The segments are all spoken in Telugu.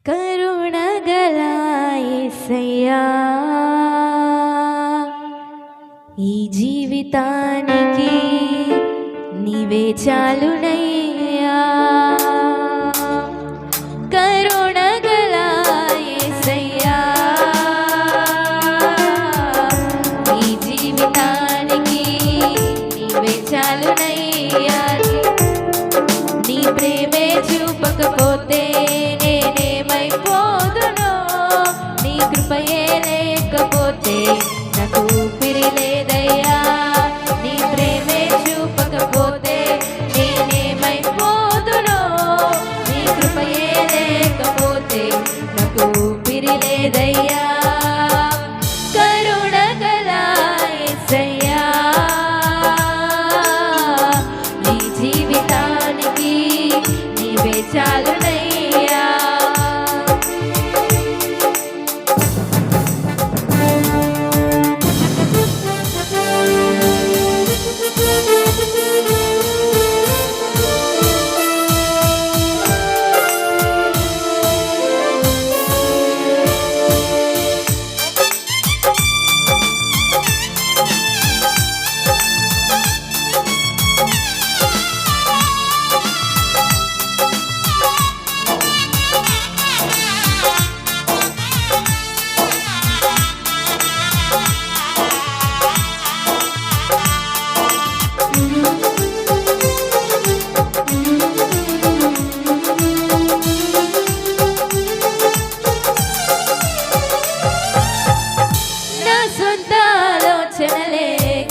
కరుణగల యేసయ్యా, ఈ జీవితానికి నీవే చాలునయ్యా. కరుణగల యేసయ్యా, ఈ జీవితానికి నీవే చాలునయ్యా. నీ ప్రేమే చూపకపోతే నేనేమైపోదునో, నీ కృపయే లేకపోతే నాకు ఊపిరి లేదయ్యా. నీ ప్రేమే చూపకపోతే నేనేమైపోదునో, నీ కృపయే లేకపోతే నాకు ఊపిరి లేదయ్యా. కరుణగల యేసయ్యా, నీ జీవితానికి నీవే చాలునయ్యా.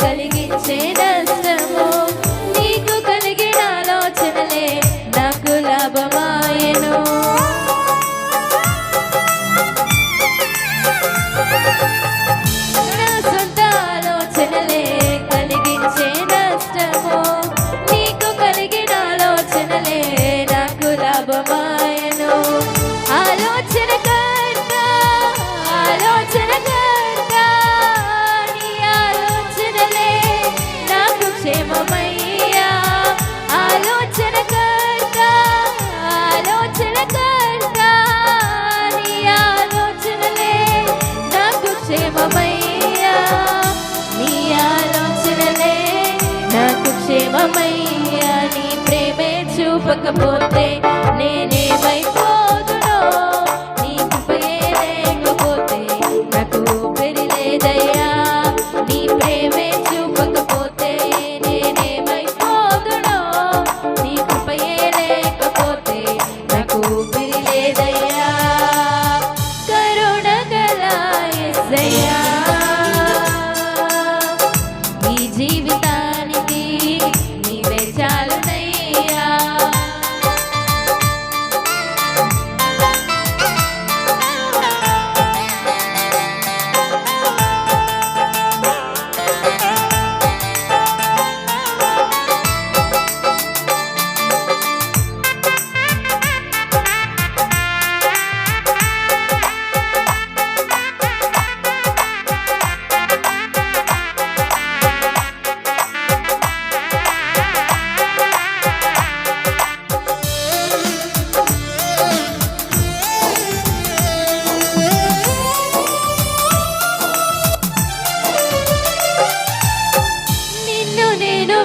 కలిగించే నష్టము, నీకు కలిగిన ఆలోచనలే నాకు లాభమాయెను. నా సొంత ఆలోచనలే కలిగించే నష్టము, నీకు కలిగిన ఆలోచనలే నాకు లాభమాయెను. ఆలోచనకర్త, ఆలోచనకర్త, నీ ఆలోచనలే నాకు క్షేమమయ్యా. ఆలోచనకర్త, ఆలోచనకర్త, నీ ఆలోచనలే నాకు క్షేమమయ్యా. నీ ఆలోచనలే నాకు క్షేమమయ్యా. నీ ప్రేమే చూపకపోతే నేనేమైపోదునో, నీ కృపయే లేకపోతే నాకు ఊపిరి లేదయ్యా. నీ ప్రేమే చూపకపోతే నేనేమైపోదునో, నీ కృపయే లేకపోతే నాకు ఊపిరి లేదయ్యా. కరుణగల యేసయ్యా, ఈ జీవితానికి నీవే చాలునయ్యా.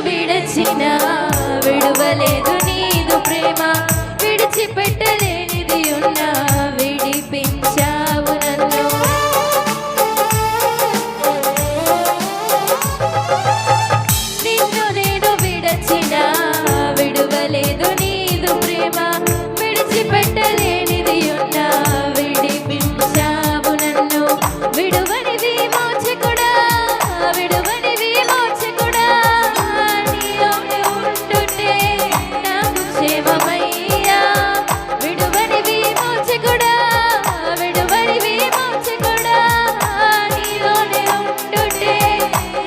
విడచిన విడువలేదు నీదు ప్రేమ, విడిచిపెట్టలేనిది ఉన్నా విడిపించావు నన్ను. నిన్ను నేను విడచిన విడువలేదు నీదు ప్రేమ, విడిచిపెట్టలేనిది ఉన్నా విడిపించావు నన్ను. విడువని విమోచకుడా, విడువని విమోచకుడా, క్షేమమయ్యా. విడువని విమోచకుడా, విడువని విమోచకుడా, నీలోనే ఉండుటే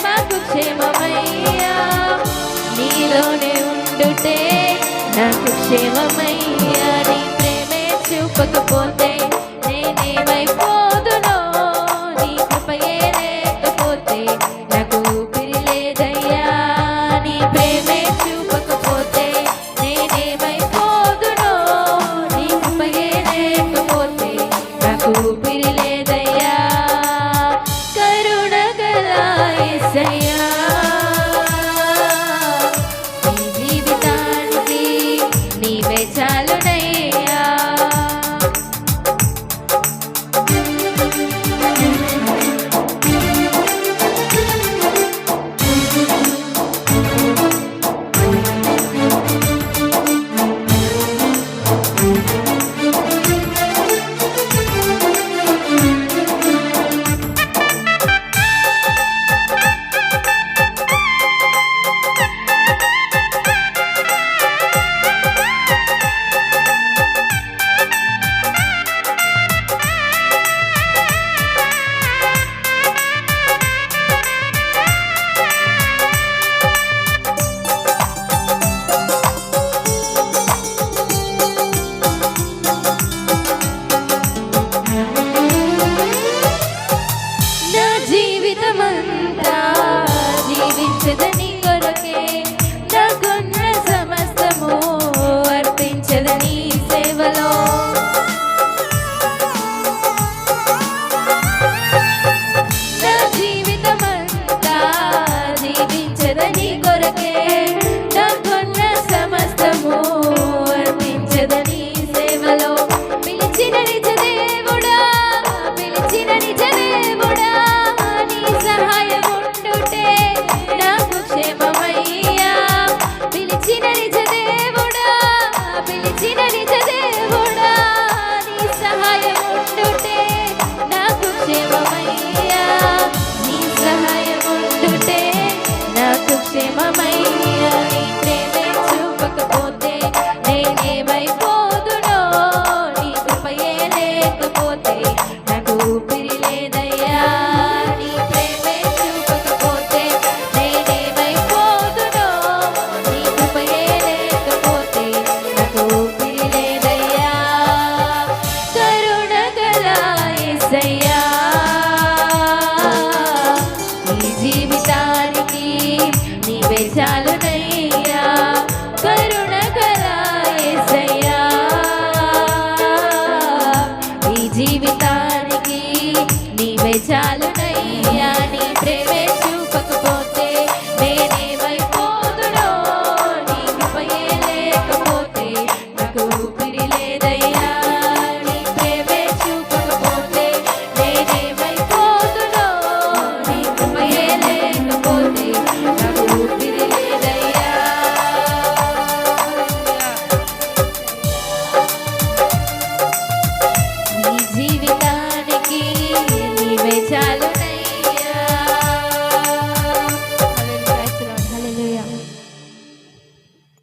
మాకు క్షేమమయ్యా. నీలోనే ఉండుటే నాకు క్షేమమయ్యా. నీ ప్రేమే చూపకపోతే